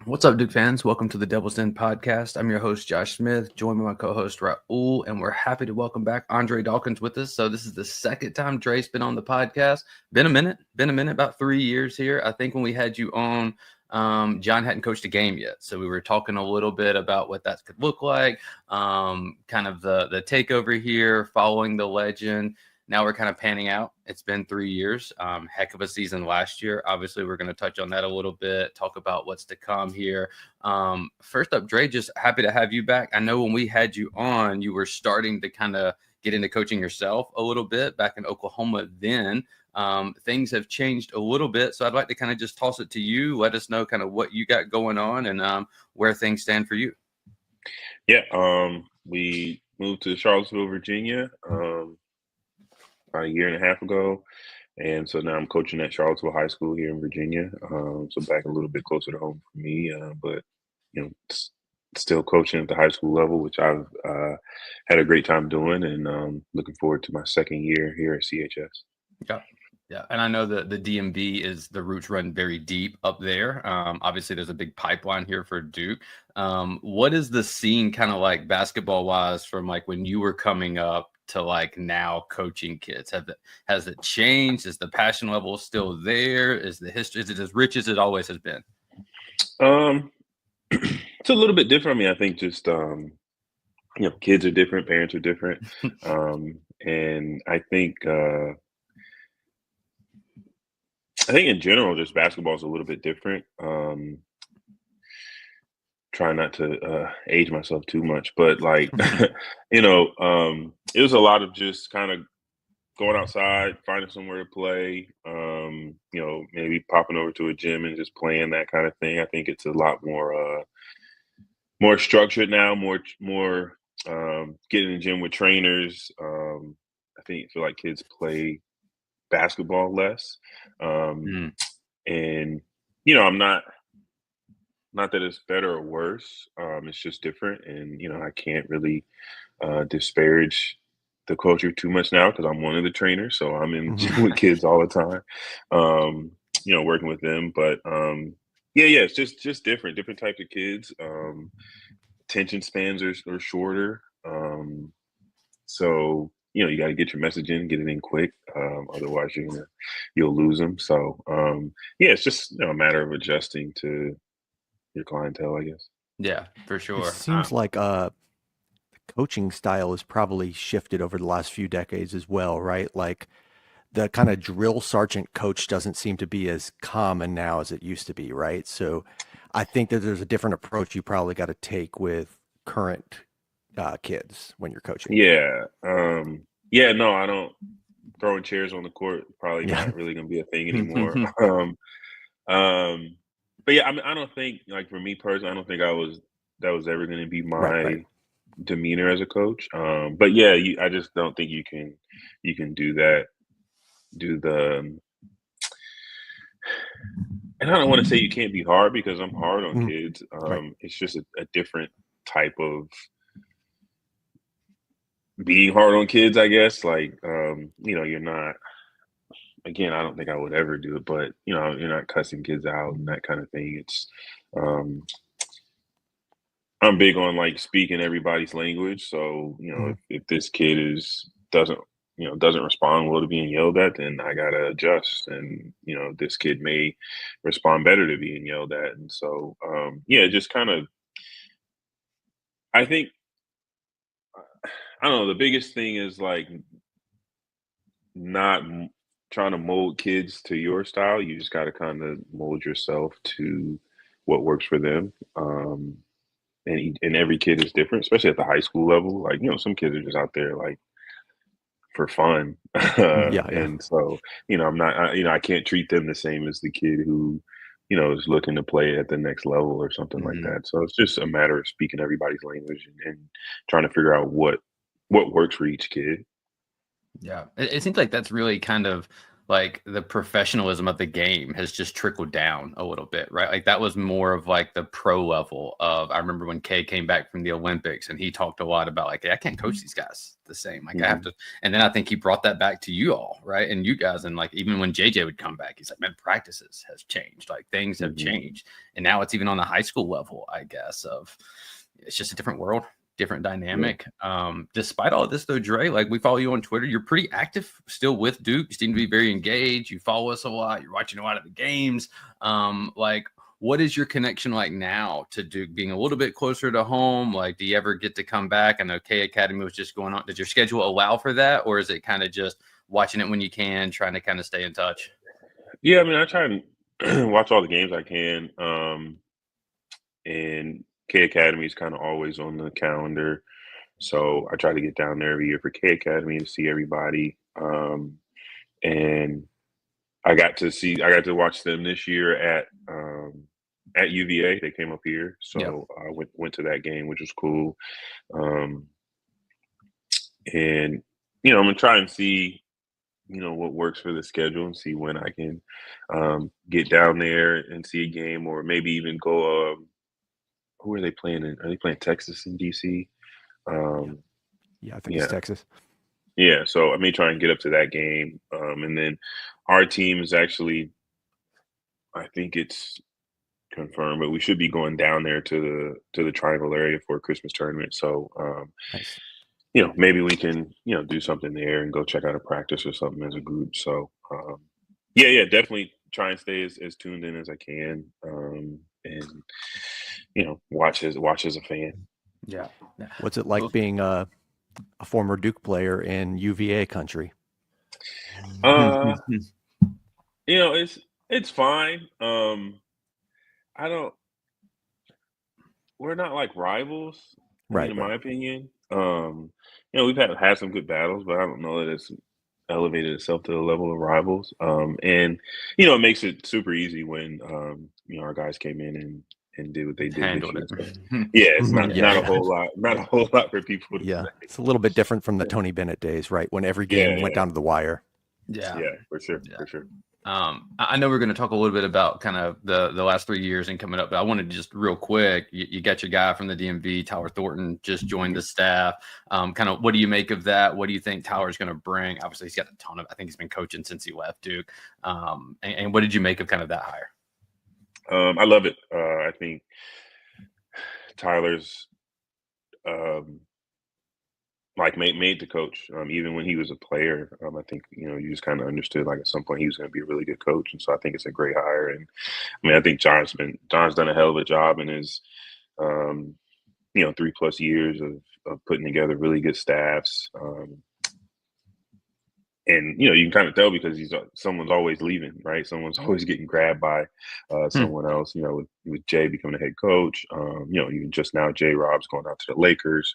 What's up, Duke fans? Welcome to the Devil's Den podcast. I'm your host, Josh Smith, joined by my co-host, Raul, and we're happy to welcome back Andre Dawkins with us. So this is the second time Dre's been on the podcast. Been a minute, about 3 years here. I think when we had you on, John hadn't coached a game yet. So we were talking a little bit about what that could look like, kind of the takeover here, following the legend. Now we're kind of panning out. It's been 3 years. Heck of a season last year. Obviously, we're going to touch on that a little bit, talk about what's to come here. First up, Dre, just happy to have you back. I know when we had you on, you were starting to kind of get into coaching yourself a little bit back in Oklahoma then. Things have changed a little bit. So I'd like to kind of just toss it to you. Let us know kind of what you got going on and where things stand for you. Yeah, we moved to Charlottesville, Virginia. About a year and a half ago. And so now I'm coaching at Charlottesville High School here in Virginia. So back a little bit closer to home for me, but still coaching at the high school level, which I've had a great time doing, and looking forward to my second year here at CHS. Yeah, and I know that the DMV is the roots run very deep up there. Obviously, there's a big pipeline here for Duke. What is the scene kind of like basketball wise from like when you were coming up to like now coaching kids? Has it changed? Is the passion level still there? Is the history, is it as rich as it always has been? It's a little bit different. I mean, I think just kids are different, parents are different, and I think in general, just basketball is a little bit different. Try not to age myself too much, but like, it was a lot of just kind of going outside, finding somewhere to play, maybe popping over to a gym and just playing, that kind of thing. I think it's a lot more structured now, more getting in the gym with trainers. I feel like kids play basketball less. And, I'm not that it's better or worse. It's just different. And, I can't really disparage the culture too much now because I'm one of the trainers. So I'm in gym with kids all the time, working with them. But it's just different types of kids. Attention spans are shorter. So, you got to get your message in, get it in quick. Otherwise you'll lose them. So, it's just a matter of adjusting to your clientele, I guess. Yeah, for sure. It seems like the coaching style has probably shifted over the last few decades as well, right? Like the kind of drill sergeant coach doesn't seem to be as common now as it used to be, right? So I think that there's a different approach you probably got to take with current kids when you're coaching. Yeah. No, I don't. Throwing chairs on the court probably not really going to be a thing anymore. But yeah, I mean, I don't think, like, for me personally, I don't think that was ever going to be my demeanor as a coach. But yeah, I just don't think you can do that. And I don't want to say you can't be hard because I'm hard on kids. It's just a different type of being hard on kids, I guess. Like, you're not. Again, I don't think I would ever do it, but you're not cussing kids out and that kind of thing. It's, I'm big on like speaking everybody's language. So, if this kid doesn't respond well to being yelled at, then I gotta adjust. And, this kid may respond better to being yelled at. And so, just kind of, I think, I don't know, the biggest thing is like not trying to mold kids to your style. You just got to kind of mold yourself to what works for them. And every kid is different, especially at the high school level. Like, some kids are just out there like for fun. And so, I'm not, I can't treat them the same as the kid who, is looking to play at the next level or something like that. So it's just a matter of speaking everybody's language and trying to figure out what works for each kid. Yeah, it seems like that's really kind of like the professionalism of the game has just trickled down a little bit, right? Like that was more of like the pro level of, I remember when Kay came back from the Olympics and he talked a lot about like, hey, I can't coach these guys the same. Like I have to, and then I think he brought that back to you all, right? And you guys, and like, even when JJ would come back, he's like, man, practices has changed. Like things have changed. And now it's even on the high school level, I guess, of it's just a different world, different dynamic. Despite all of this though, Dre, like we follow you on Twitter, you're pretty active still with Duke. You seem to be very engaged. You follow us a lot. You're watching a lot of the games. Like what is your connection like now to Duke, being a little bit closer to home? Like, do you ever get to come back? I know K Academy was just going on. Does your schedule allow for that? Or is it kind of just watching it when you can, trying to kind of stay in touch? Yeah, I mean, I try and watch all the games I can. And K Academy is kind of always on the calendar. So I try to get down there every year for K Academy to see everybody. And I got to watch them this year at UVA. They came up here. So I went to that game, which was cool. And, I'm going to try and see, what works for the schedule and see when I can get down there and see a game, or maybe even go who are they playing in? Are they playing Texas and DC? I think it's Texas. Yeah, so I may try and get up to that game. And then our team is actually, I think it's confirmed, but we should be going down there to the Triangle area for a Christmas tournament. So, Nice. Maybe we can, do something there and go check out a practice or something as a group. So, definitely try and stay as tuned in as I can. And watch as a fan. Yeah. What's it like being a former Duke player in UVA country? It's fine. We're not like rivals, Right. in my opinion. We've had some good battles, but I don't know that it's elevated itself to the level of rivals. And it makes it super easy when our guys came in and did what they did. Handled this it. year. Yeah, it's not a whole lot for people to say. It's a little bit different from the Tony Bennett days, right? When every game went down to the wire. Yeah, for sure. I know we're going to talk a little bit about kind of the last 3 years and coming up, but I wanted to just real quick, you got your guy from the DMV, Tyler Thornton, just joined the staff. Kind of what do you make of that? What do you think Tyler's going to bring? Obviously, he's got a ton of, I think he's been coaching since he left Duke. And what did you make of kind of that hire? I love it. I think Tyler's made to coach. Even when he was a player, I think you just kind of understood like at some point he was going to be a really good coach, and so I think it's a great hire. And I mean, I think John's done a hell of a job in his 3+ years of putting together really good staffs. And you can kind of tell because someone's always leaving, right? Someone's always getting grabbed by someone else. With Jay becoming the head coach, even just now J. Rob's going out to the Lakers.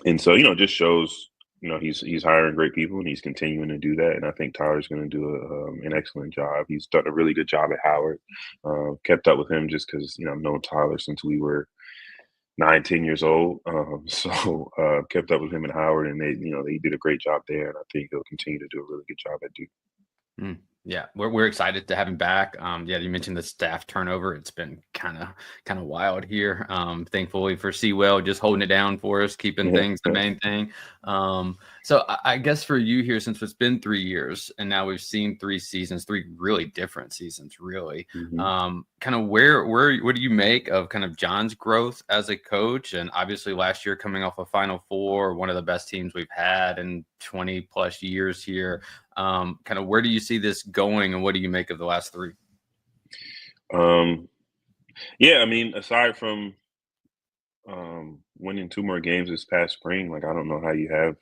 And so, just shows, he's hiring great people and he's continuing to do that. And I think Tyler's going to do an excellent job. He's done a really good job at Howard. Kept up with him just because, I've known Tyler since we were 9-10 years old. So kept up with him at Howard, and they did a great job there. And I think he'll continue to do a really good job at Duke. Yeah, we're excited to have him back. You mentioned the staff turnover. It's been kind of wild here. Thankfully for Sewell, just holding it down for us, keeping things the main thing. So I guess for you here, since it's been 3 years and now we've seen 3 seasons, 3 really different seasons, really. Kind of what do you make of kind of Jon's growth as a coach? And obviously last year coming off a Final Four, one of the best teams we've had in 20+ years here. Kind of where do you see this going, and what do you make of the last 3? I mean, aside from winning 2 more games this past spring, like I don't know how you have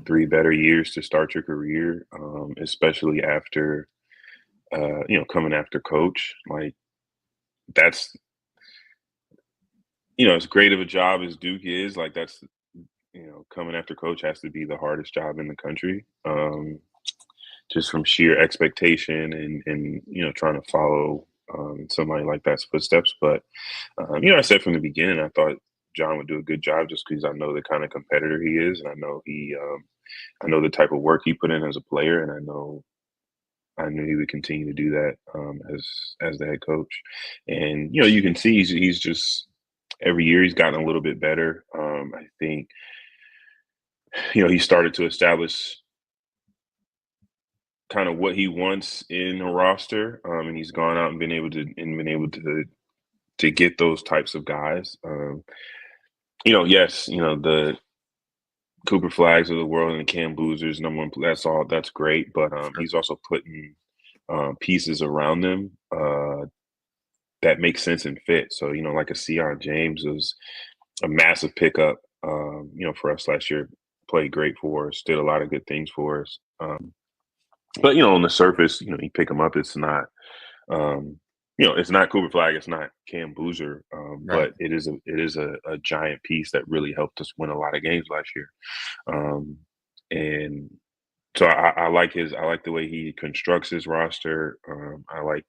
3 better years to start your career, especially after coming after coach. Like that's as great of a job as Duke is, like that's coming after coach has to be the hardest job in the country. Just from sheer expectation and trying to follow somebody like that's footsteps. But I said from the beginning I thought Jon would do a good job just because I know the kind of competitor he is, and I know he I know the type of work he put in as a player, and I knew he would continue to do that as the head coach. And you can see he's just every year he's gotten a little bit better. I think he started to establish kind of what he wants in a roster, and he's gone out and been able to get those types of guys. Yes, the Cooper Flags of the world and the Cam Boozers, number one. That's great, but he's also putting pieces around them that make sense and fit. So like a Sion James was a massive pickup. For us last year, played great for us, did a lot of good things for us. But on the surface, you pick him up. It's not, it's not Cooper Flag. It's not Cam Boozer. Right. But it is a giant piece that really helped us win a lot of games last year. And so I like the way he constructs his roster. I like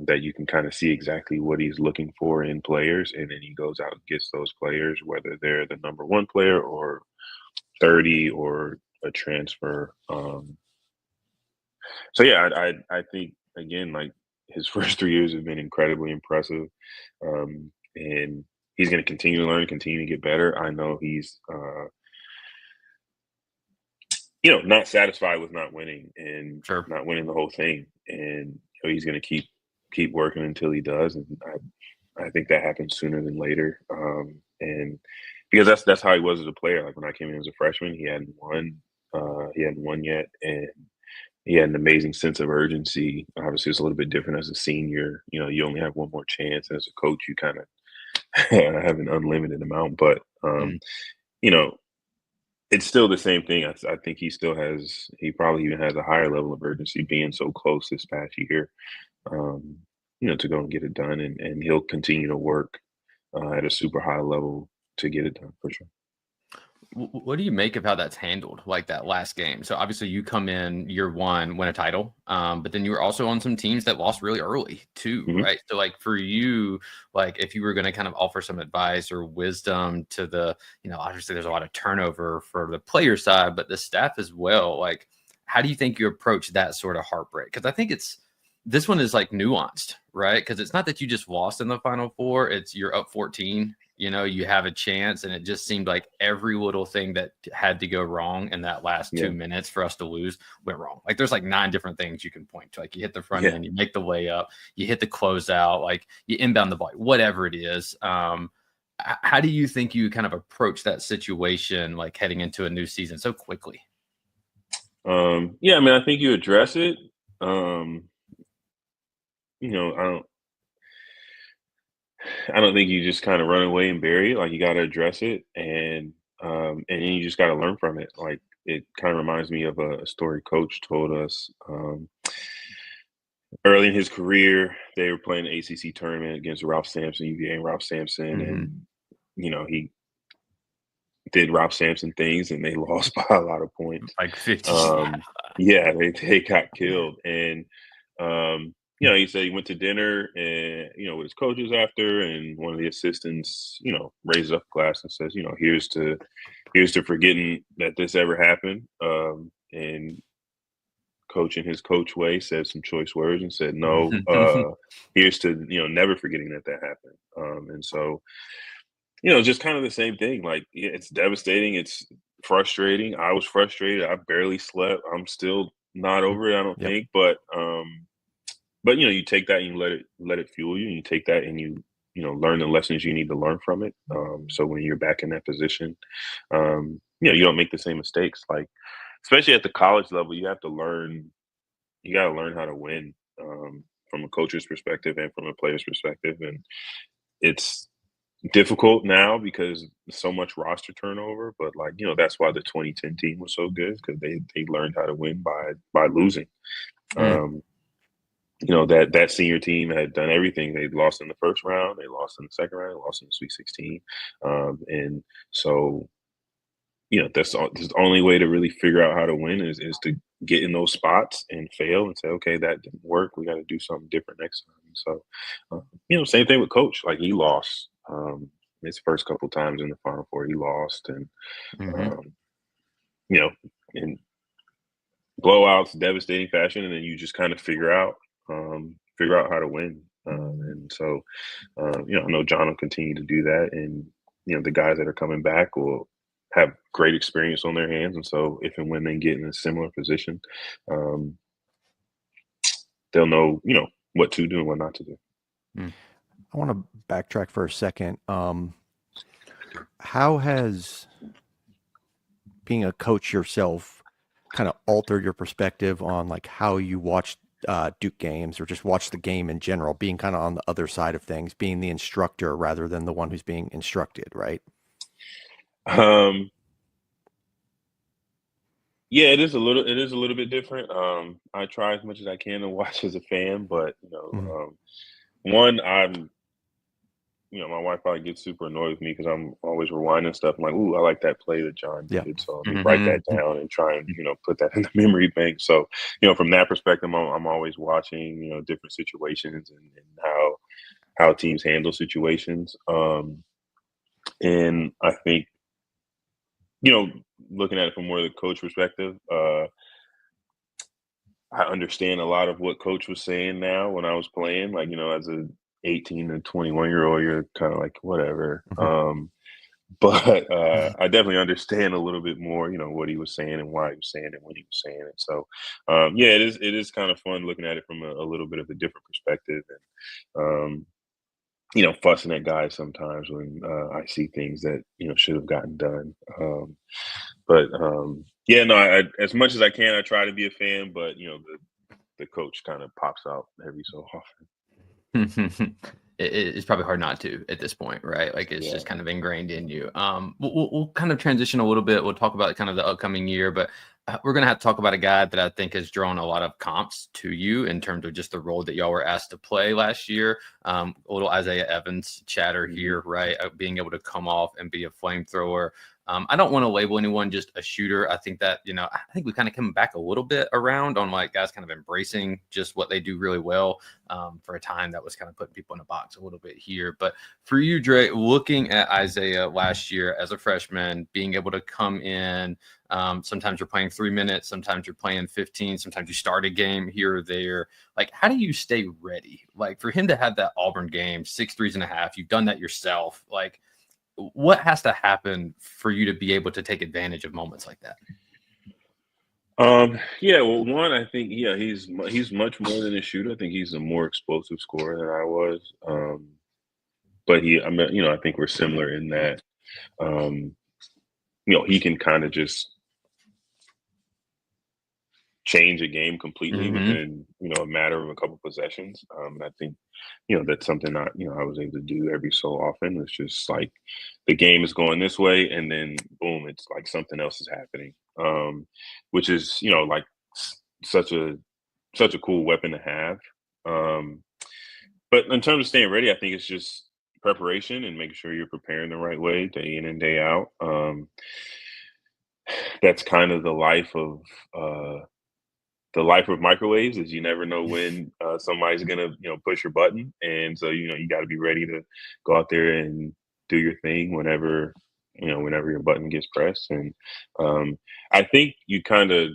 that you can kind of see exactly what he's looking for in players, and then he goes out and gets those players, whether they're the number one player or 30 or a transfer. So yeah, I think again, like his first 3 years have been incredibly impressive, and he's going to continue to learn, continue to get better. I know he's not satisfied with not winning and Sure. not winning the whole thing, and he's going to keep working until he does, and I think that happens sooner than later, and because that's how he was as a player. Like when I came in as a freshman, he hadn't won yet, and he had an amazing sense of urgency. Obviously, it's a little bit different as a senior. You only have one more chance. As a coach, you kind of have an unlimited amount. But it's still the same thing. I think he probably even has a higher level of urgency being so close this past year, to go and get it done. And he'll continue to work at a super high level to get it done for sure. What do you make of how that's handled, like that last game? So obviously you come in year one, win a title, but then you were also on some teams that lost really early too, Mm-hmm. right? So like for you, like if you were going to kind of offer some advice or wisdom to the, obviously there's a lot of turnover for the player side, but the staff as well. Like, how do you think you approach that sort of heartbreak? Because I think this one is like nuanced, right? Because it's not that you just lost in the Final Four; it's you're up 14. You have a chance, and it just seemed like every little thing that had to go wrong in that last 2 minutes for us to lose went wrong. Like there's like 9 different things you can point to. Like you hit the front end, you make the layup, you hit the closeout, like you inbound the ball, whatever it is. How do you think you kind of approach that situation, like heading into a new season so quickly? I think you address it. I don't think you just kind of run away and bury it. Like you got to address it, and then you just got to learn from it. Like it kind of reminds me of a story Coach told us early in his career. They were playing the ACC tournament against Ralph Sampson, UVA, and Ralph Sampson, and he did Ralph Sampson things, and they lost by a lot of points, like 50. Yeah, they got killed, and he said he went to dinner and with his coaches after, and one of the assistants raises up the glass and says, here's to forgetting that this ever happened, and Coach in his coach way said some choice words and said, no, here's to never forgetting that happened, and so just kind of the same thing. Like it's devastating, it's frustrating. I was frustrated. I barely slept. I'm still not over it, I don't think, but you take that and you let it fuel you, and you take that and you learn the lessons you need to learn from it. So when you're back in that position, you don't make the same mistakes. Like especially at the college level, you got to learn how to win, from a coach's perspective and from a player's perspective. And it's difficult now because so much roster turnover, but that's why the 2010 team was so good, because they learned how to win by losing. That senior team had done everything. They lost in the first round, they lost in the second round, lost in the Sweet 16. And so, that's the only way to really figure out how to win is to get in those spots and fail and say, okay, that didn't work. We got to do something different next time. So, same thing with Coach. Like he lost his first couple times in the Final Four, he lost. And, in blowouts, devastating fashion, and then you just kind of figure out how to win. And so, I know John will continue to do that, and the guys that are coming back will have great experience on their hands, and so if and when they get in a similar position, they'll know what to do and what not to do. I want to backtrack for a second. How has being a coach yourself kind of altered your perspective on like how you watch Duke games or just watch the game in general, being kind of on the other side of things, being the instructor rather than the one who's being instructed, right? Yeah, it is a little bit different. I try as much as I can to watch as a fan, but one, my wife probably gets super annoyed with me because I'm always rewinding stuff. I'm like, ooh, I like that play that John did. So let me write that down and try and, put that in the memory bank. So, from that perspective, I'm always watching, different situations and how teams handle situations. And I think, looking at it from more of the coach perspective, I understand a lot of what coach was saying now when I was playing, like, as a 18 to 21-year-old, you're kind of like, whatever. But I definitely understand a little bit more, what he was saying and why he was saying it, when he was saying it. So, yeah, it is kind of fun looking at it from a little bit of a different perspective and, fussing at guys sometimes when I see things that, should have gotten done. But yeah, no, as much as I can, I try to be a fan, but, the coach kind of pops out every so often. It's probably hard not to at this point, right? Like it's just kind of ingrained in you. We'll kind of transition a little bit. We'll talk about kind of the upcoming year, but we're going to have to talk about a guy that I think has drawn a lot of comps to you in terms of just the role that y'all were asked to play last year. A little Isaiah Evans chatter here, right? Being able to come off and be a flamethrower. I don't want to label anyone just a shooter. I think that, I think we kind of come back a little bit around on like guys kind of embracing just what they do really well. For a time that was kind of putting people in a box a little bit here. But for you, Dre, looking at Isaiah last year as a freshman, being able to come in, sometimes you're playing 3 minutes, sometimes you're playing 15, sometimes you start a game here or there. Like, how do you stay ready? Like for him to have that Auburn game, 6 threes and a half, you've done that yourself. Like, what has to happen for you to be able to take advantage of moments like that? Yeah, well, one, I think, he's much more than a shooter. I think he's a more explosive scorer than I was. But I think we're similar in that, he can kind of just change a game completely within, a matter of a couple possessions. I think, that's something I was able to do every so often. It's just like the game is going this way and then boom, it's like something else is happening. Which is, like such a cool weapon to have. But in terms of staying ready, I think it's just preparation and making sure you're preparing the right way day in and day out. That's kind of the life of microwaves, is you never know when somebody's gonna push your button, and so you got to be ready to go out there and do your thing whenever your button gets pressed. And I think you kind of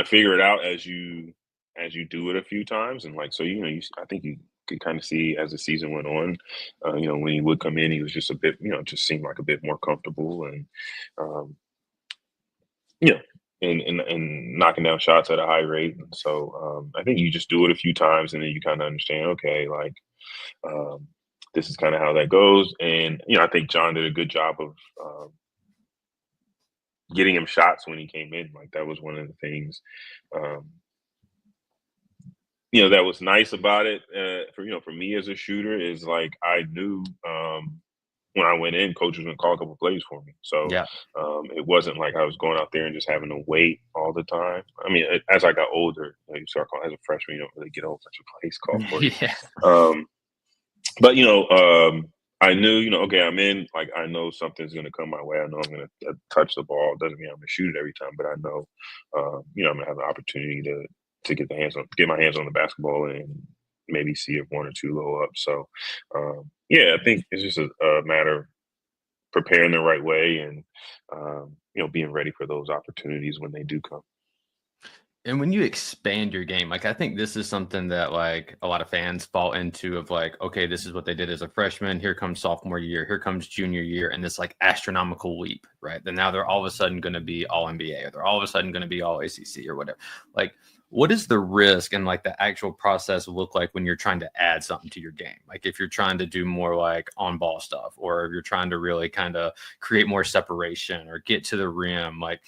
figure it out as you do it a few times, and like so I think you could kind of see as the season went on, when he would come in, he was just a bit just seemed like a bit more comfortable and yeah, and knocking down shots at a high rate. And so I think you just do it a few times, and then you kind of understand, okay, like this is kind of how that goes. And I think John did a good job of getting him shots when he came in. Like that was one of the things, that was nice about it. For me as a shooter, is like I knew. When I went in, coach was going to call a couple plays for me. So it wasn't like I was going out there and just having to wait all the time. I mean, as I got older, you start calling as a freshman, you don't really get a whole bunch of plays called for you. But, I knew, okay, I'm in, like, I know something's going to come my way. I know I'm going to touch the ball. Doesn't mean I'm going to shoot it every time, but I know, I'm going to have an opportunity to get my hands on the basketball and maybe see if one or two low up. So, I think it's just a matter of preparing the right way and, being ready for those opportunities when they do come. And when you expand your game, like I think this is something that like a lot of fans fall into of like, okay, this is what they did as a freshman. Here comes sophomore year. Here comes junior year. And this like astronomical leap, right? Then now they're all of a sudden going to be all NBA or they're all of a sudden going to be all ACC or whatever. Like, what does the risk and like the actual process look like when you're trying to add something to your game? Like if you're trying to do more like on ball stuff, or if you're trying to really kind of create more separation or get to the rim, like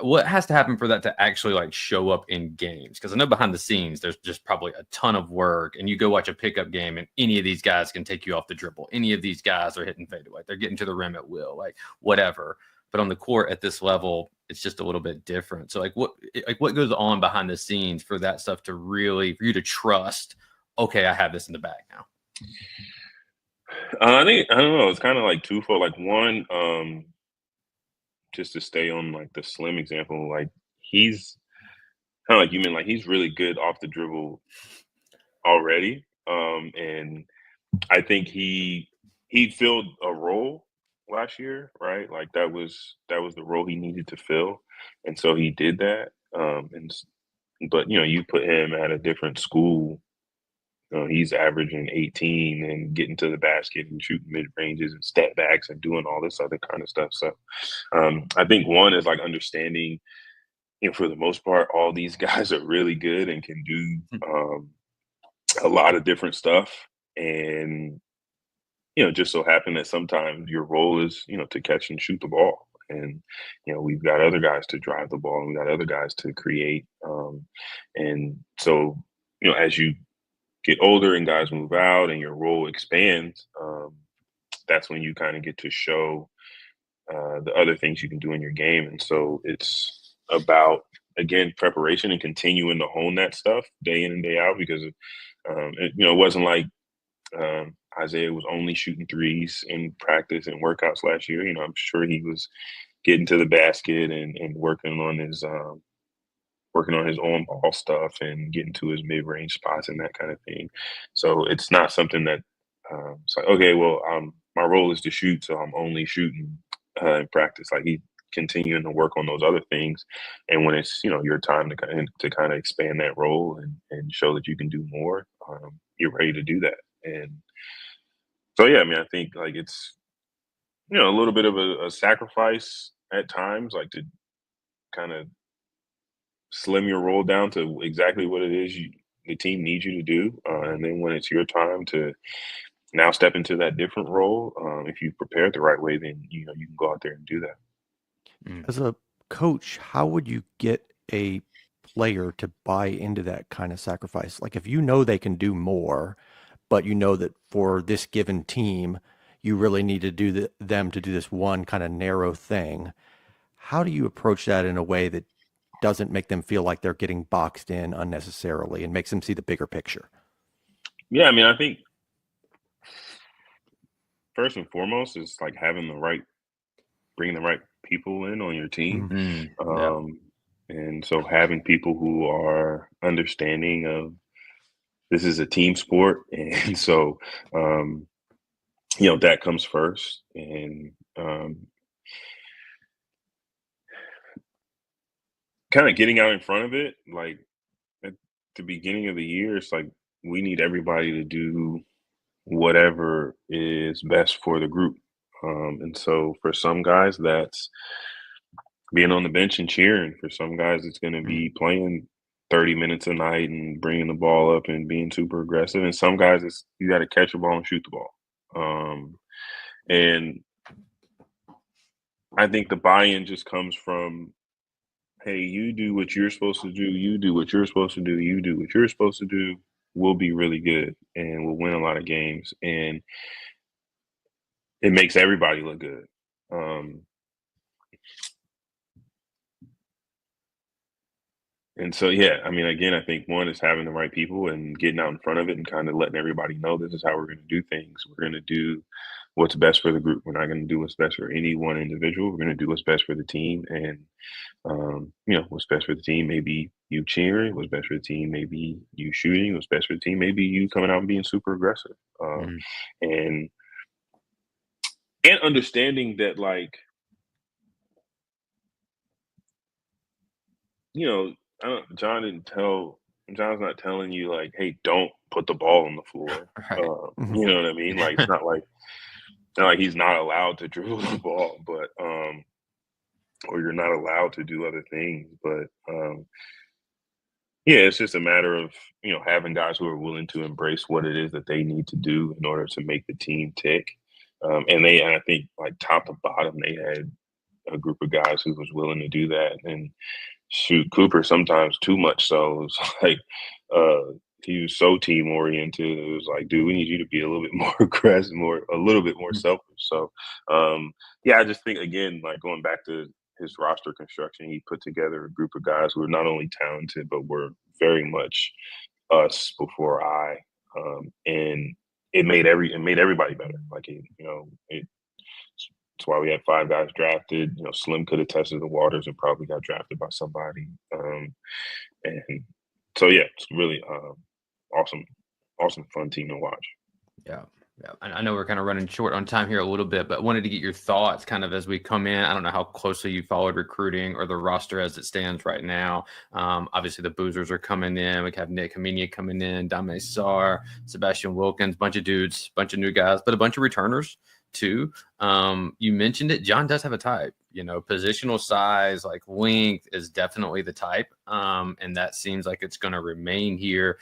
what has to happen for that to actually like show up in games? Because I know behind the scenes, there's just probably a ton of work, and you go watch a pickup game and any of these guys can take you off the dribble. Any of these guys are hitting fadeaway. They're getting to the rim at will, like whatever. But on the court at this level, it's just a little bit different. So like what goes on behind the scenes for that stuff to really, for you to trust, okay, I have this in the bag now. I don't know. It's kind of like twofold. Like one, just to stay on like the Slim example, like he's kind of like you mean, like he's really good off the dribble already. And I think he filled a role last year, right? Like that was the role he needed to fill. And so he did that. But you put him at a different school. He's averaging 18 and getting to the basket and shooting mid ranges and step backs and doing all this other kind of stuff. So I think one is like understanding, for the most part, all these guys are really good and can do a lot of different stuff. And, just so happen that sometimes your role is, to catch and shoot the ball. And, we've got other guys to drive the ball and we've got other guys to create. And so, as you get older and guys move out and your role expands, that's when you kind of get to show the other things you can do in your game. And so it's about, again, preparation and continuing to hone that stuff day in and day out, because it wasn't like Isaiah was only shooting threes in practice and workouts last year. I'm sure he was getting to the basket and working on his on ball stuff and getting to his mid range spots and that kind of thing. So it's not something that it's like, okay, well, my role is to shoot, so I'm only shooting in practice. Like he's continuing to work on those other things, and when it's your time to kind of expand that role and show that you can do more, you're ready to do that. And so yeah, I mean, I think like it's a little bit of a sacrifice at times, like to kind of slim your role down to exactly what it is the team needs you to do, and then when it's your time to now step into that different role, if you prepare it the right way, then you can go out there and do that. As a coach, how would you get a player to buy into that kind of sacrifice? Like if they can do more, but that for this given team, you really need to do them to do this one kind of narrow thing. How do you approach that in a way that doesn't make them feel like they're getting boxed in unnecessarily and makes them see the bigger picture? Yeah, I mean, I think first and foremost is like bringing the right people in on your team. Mm-hmm. And so having people who are understanding of this is a team sport. And so, that comes first. And kind of getting out in front of it, like at the beginning of the year, it's like we need everybody to do whatever is best for the group. And so for some guys, that's being on the bench and cheering. For some guys, it's going to be playing 30 minutes a night and bringing the ball up and being super aggressive. And some guys, it's you got to catch the ball and shoot the ball. And I think the buy-in just comes from, hey, you do what you're supposed to do. You do what you're supposed to do. You do what you're supposed to do. We'll be really good and we'll win a lot of games. And it makes everybody look good. And so, yeah, I mean, again, I think one is having the right people and getting out in front of it and kind of letting everybody know this is how we're going to do things. We're going to do what's best for the group. We're not going to do what's best for any one individual. We're going to do what's best for the team. And, what's best for the team, maybe you cheering. What's best for the team, maybe you shooting. What's best for the team, maybe you coming out and being super aggressive. And and understanding that, like, you know, John's not telling you like, hey, don't put the ball on the floor. Right. Mhm. You know what I mean? Like, it's not like he's not allowed to dribble the ball, but or you're not allowed to do other things. But yeah, it's just a matter of, having guys who are willing to embrace what it is that they need to do in order to make the team tick. And I think, like, top to bottom, they had a group of guys who was willing to do that. And shoot, Cooper sometimes too much so. It's like, he was so team oriented. It was like, dude, we need you to be a little bit more aggressive, a little bit more selfish. So, yeah, I just think, again, like, going back to his roster construction, he put together a group of guys who were not only talented but were very much us before and it made everybody better. Like, that's why we had 5 guys drafted. Slim could have tested the waters and probably got drafted by somebody. And so, yeah, it's really awesome, awesome, fun team to watch. Yeah. Yeah. I know we're kind of running short on time here a little bit, but wanted to get your thoughts kind of as we come in. I don't know how closely you followed recruiting or the roster as it stands right now. Obviously, the Boozers are coming in. We have Nick Haminia coming in, Dame Sarr, Sebastian Wilkins, bunch of dudes, bunch of new guys, but a bunch of returners too. You mentioned it. John does have a type. Positional size, like length, is definitely the type, and that seems like it's going to remain here.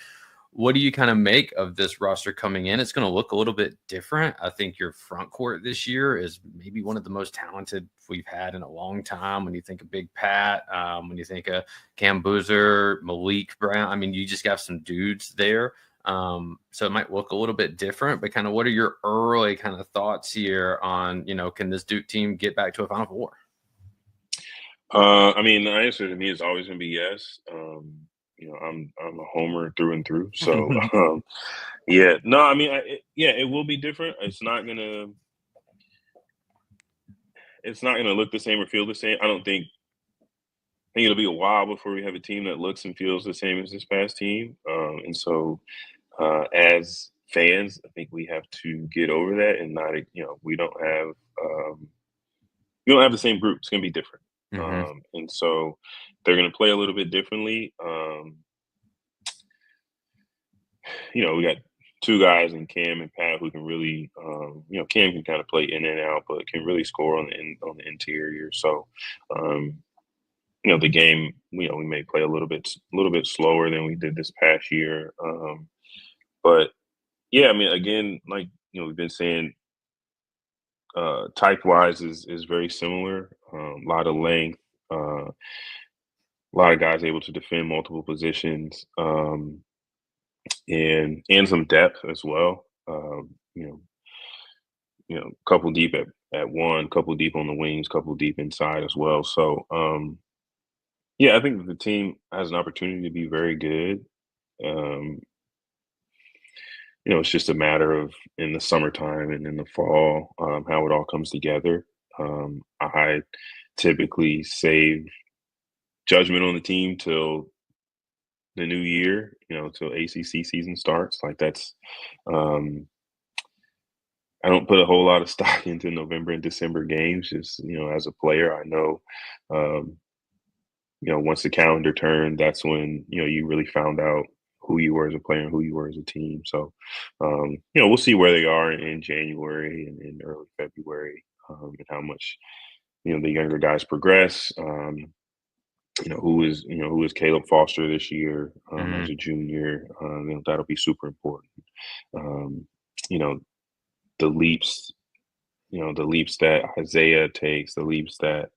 What do you kind of make of this roster coming in? It's going to look a little bit different. I think your front court this year is maybe one of the most talented we've had in a long time. When you think of Big Pat, when you think of Cam Boozer, Malik Brown, I mean, you just got some dudes there. So it might look a little bit different, but kind of what are your early kind of thoughts here on, can this Duke team get back to a Final Four? I mean, the answer to me is always going to be yes. I'm a homer through and through. So, yeah, no, I mean, it will be different. It's not gonna look the same or feel the same. I think it'll be a while before we have a team that looks and feels the same as this past team. And so, as fans, I think we have to get over that and not, we don't have the same group. It's going to be different. Mm-hmm. And so they're going to play a little bit differently. We got 2 guys in Cam and Pat who can really, Cam can kind of play in and out, but can really score on the interior. So, the game, we may play a little bit slower than we did this past year. But yeah, I mean, again, like, we've been saying, type wise is very similar. A lot of length, a lot of guys able to defend multiple positions, and some depth as well. Couple deep at one, couple deep on the wings, couple deep inside as well. So, yeah, I think that the team has an opportunity to be very good. Um, it's just a matter of, in the summertime and in the fall, how it all comes together. I typically save judgment on the team till the new year, till ACC season starts. Like, that's, I don't put a whole lot of stock into November and December games. Just, as a player, I know, once the calendar turned, that's when, you really found out who you were as a player and who you were as a team. So, we'll see where they are in January and in early February, and how much, the younger guys progress. Who is Caleb Foster this year, as a junior. That'll be super important. You know, the leaps, the leaps that Isaiah takes, the leaps that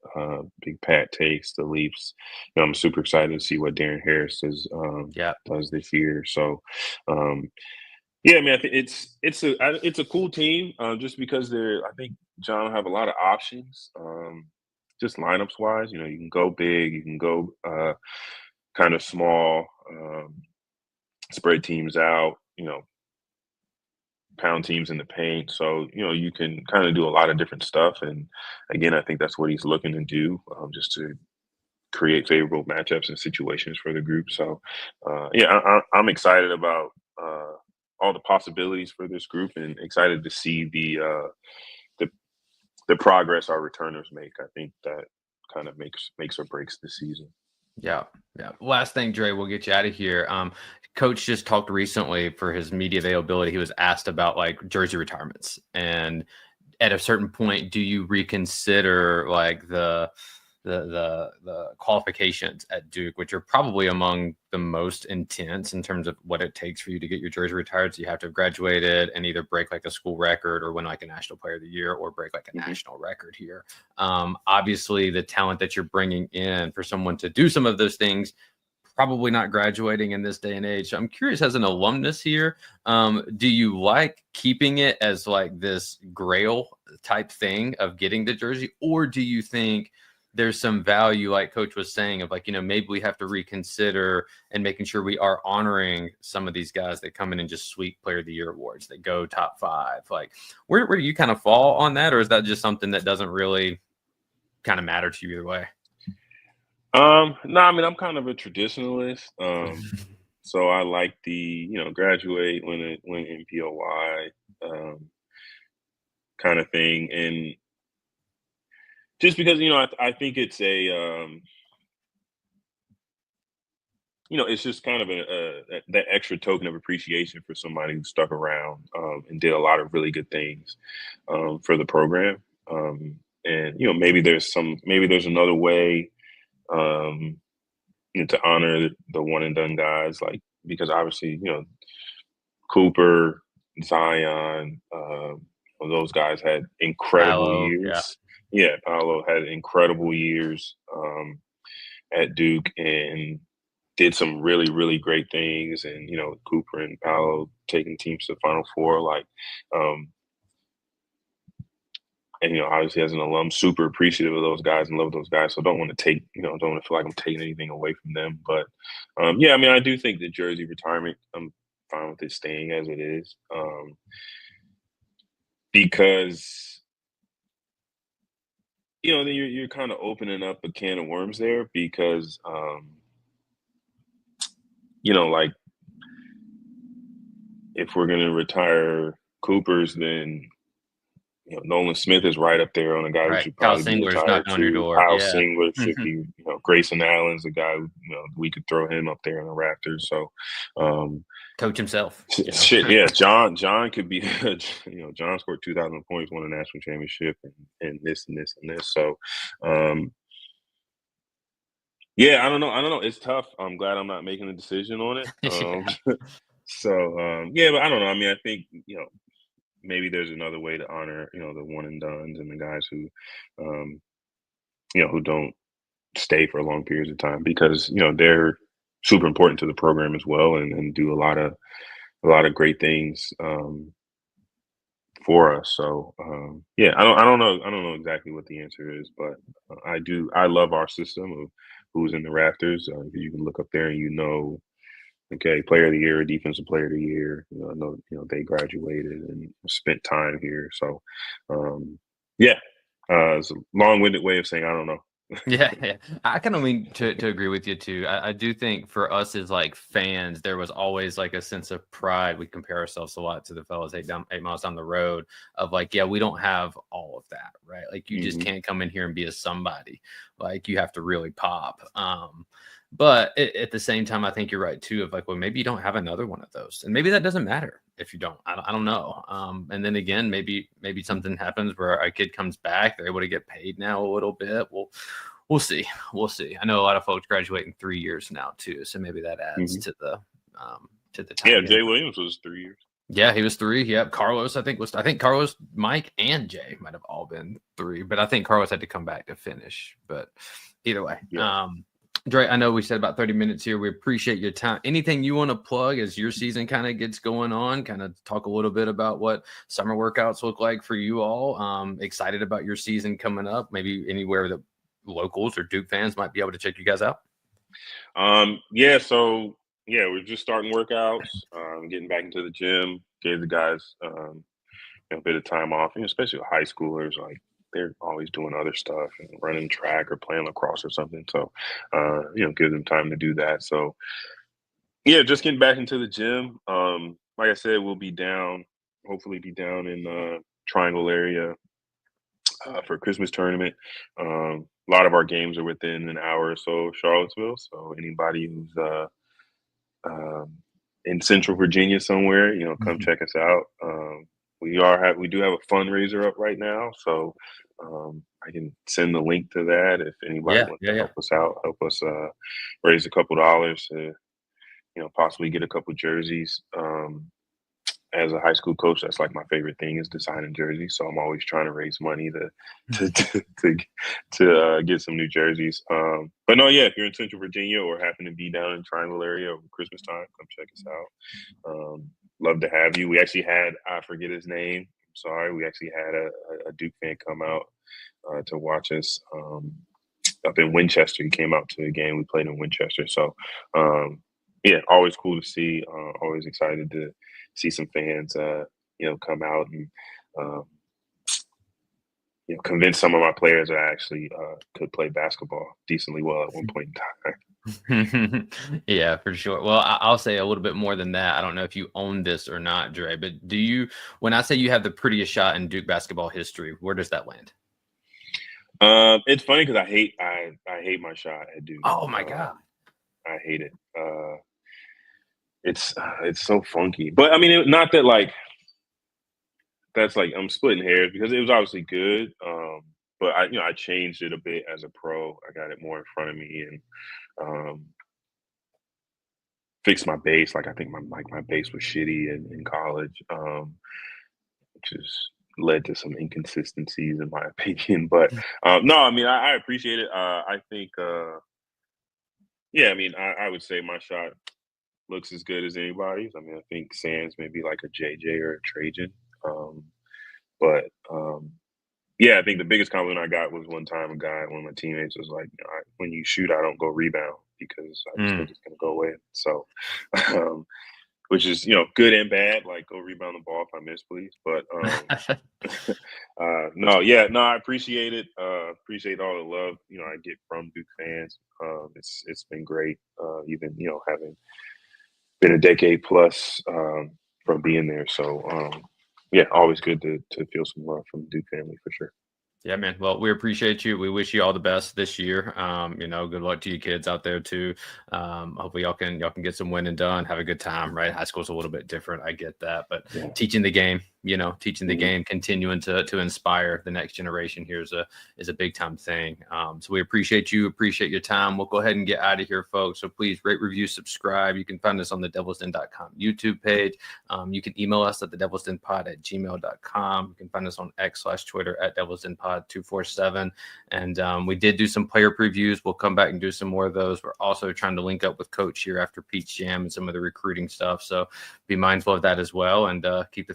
Big Pat takes, the leaps. I'm super excited to see what Darren Harris does this year. So, yeah, I mean, I think it's a cool team, just because I think John will have a lot of options, just lineups wise. You can go big, you can go kind of small, spread teams out. Pound teams in the paint. So, you can kind of do a lot of different stuff. And again, I think that's what he's looking to do, just to create favorable matchups and situations for the group. So, yeah, I'm excited about all the possibilities for this group, and excited to see the the progress our returners make. I think that kind of makes or breaks the season. Yeah. Last thing, Dre, we'll get you out of here. Coach just talked recently for his media availability. He was asked about like jersey retirements, and at a certain point, do you reconsider like the qualifications at Duke, which are probably among the most intense in terms of what it takes for you to get your jersey retired? So you have to have graduated and either break like a school record or win like a National Player of the Year or break like a national record here. Obviously, the talent that you're bringing in for someone to do some of those things, probably not graduating in this day and age. So I'm curious, as an alumnus here, do you like keeping it as like this grail type thing of getting the jersey, or do you think there's some value, like Coach was saying, of like, maybe we have to reconsider and making sure we are honoring some of these guys that come in and just sweep Player of the Year awards, that go top 5? Like, where do you kind of fall on that? Or is that just something that doesn't really kind of matter to you either way? No, I mean, I'm kind of a traditionalist. So I like the, graduate, win MPOY, kind of thing. And just because, I think it's it's just kind of that extra token of appreciation for somebody who stuck around and did a lot of really good things for the program. And maybe there's another way to honor the one and done guys, like, because obviously, Cooper, Zion, those guys had incredible Paolo, years. Yeah, Paolo had incredible years at Duke and did some really, really great things. And, Cooper and Paolo taking teams to the Final Four, like, and, obviously as an alum, super appreciative of those guys and love those guys. So don't want to don't want to feel like I'm taking anything away from them. But yeah, I mean, I do think the jersey retirement, I'm fine with it staying as it is. Because, then you're kind of opening up a can of worms there because, like, if we're going to retire Coopers, then Nolan Smith is right up there on a guy who should probably be retired on your door. Kyle Singler should be, Grayson Allen's a guy who, we could throw him up there in the Raptors. So, Coach himself. Shit, yeah. John could be, John scored 2,000 points, won a national championship, and this and this and this. So, yeah, I don't know. It's tough. I'm glad I'm not making a decision on it. So, yeah, but I don't know. I mean, I think, maybe there's another way to honor, the one and dones and the guys who, who don't stay for long periods of time because, they're super important to the program as well and do a lot of great things for us. So, yeah, I don't know exactly what the answer is, but I love our system of who's in the rafters. You can look up there and okay, Player of the Year, Defensive Player of the Year. I know they graduated and spent time here. So, yeah, it's a long-winded way of saying I don't know. Yeah. I kind of mean to agree with you too. I do think for us as like fans, there was always like a sense of pride. We compare ourselves a lot to the fellas 8 miles down the road of like, yeah, we don't have all of that, right? Like you just can't come in here and be a somebody. Like you have to really pop. But at the same time, I think you're right too. Of like, well, maybe you don't have another one of those, and maybe that doesn't matter if you don't. I don't know. And then again, maybe something happens where a kid comes back, they're able to get paid now a little bit. We'll see. I know a lot of folks graduate in 3 years now too, so maybe that adds to the time. Yeah, Jay Williams was 3 years. Yeah, he was 3. Yep. Carlos, I think Carlos, Mike, and Jay might have all been 3, but I think Carlos had to come back to finish. But either way, Dre, I know we said about 30 minutes here. We appreciate your time. Anything you want to plug as your season kind of gets going on? Kind of talk a little bit about what summer workouts look like for you all. Excited about your season coming up. Maybe anywhere that locals or Duke fans might be able to check you guys out. Yeah. So we're just starting workouts. Getting back into the gym. Gave the guys a bit of time off, especially with high schoolers. Like, they're always doing other stuff and running track or playing lacrosse or something. So, give them time to do that. So, yeah, just getting back into the gym. Like I said, we'll hopefully be down in the Triangle area for Christmas tournament. A lot of our games are within an hour or so of Charlottesville. So anybody who's in Central Virginia somewhere, come check us out. We do have a fundraiser up right now, so I can send the link to that if anybody wants to help us out, help us raise a couple dollars to possibly get a couple jerseys. As a high school coach, that's like my favorite thing is designing jerseys. So I'm always trying to raise money to get some new jerseys. But no, if you're in Central Virginia or happen to be down in the Triangle area over Christmas time, come check us out. Love to have you. We actually had, I forget his name. I'm sorry. We actually had a Duke fan come out to watch us up in Winchester. He came out to the game. We played in Winchester. So, always cool to see. Always excited to see some fans, come out and, convince some of my players that I actually could play basketball decently well at one point in time. Yeah, for sure. Well, I'll say a little bit more than that. I don't know if you own this or not, Dre, but when I say you have the prettiest shot in Duke basketball history, where does that land? It's funny because I hate my shot at Duke. Oh my God. I hate it. It's so funky, but I mean, not that like that's like I'm splitting hairs because it was obviously good. But I changed it a bit as a pro. I got it more in front of me and fixed my base. Like I think my base was shitty in college, which has led to some inconsistencies in my opinion. But no, I mean I appreciate it. I think I would say my shot looks as good as anybody's. I mean, I think Sands may be like a JJ or a Trajan. I think the biggest compliment I got was one time one of my teammates was like, when you shoot, I don't go rebound because I just think it's going to go away. So, which is, good and bad, like go rebound the ball if I miss, please. But I appreciate it. Appreciate all the love, I get from Duke fans. It's been great. Even, having been a decade plus from being there. So, always good to feel some love from the Duke family for sure. Yeah, man. Well, we appreciate you. We wish you all the best this year. Good luck to you kids out there too. Hopefully y'all can get some winning done. Have a good time, right? High school's a little bit different. I get that, but teaching the game, game, continuing to inspire the next generation here is a big time thing. So we appreciate you. Appreciate your time. We'll go ahead and get out of here, folks. So please rate, review, subscribe. You can find us on the TheDevilsDen.com YouTube page. You can email us at TheDevilsDenPod@gmail.com. You can find us on X/Twitter at DevilsDenPod247. And we did do some player previews. We'll come back and do some more of those. We're also trying to link up with Coach here after Pete's Jam and some of the recruiting stuff. So be mindful of that as well. And keep the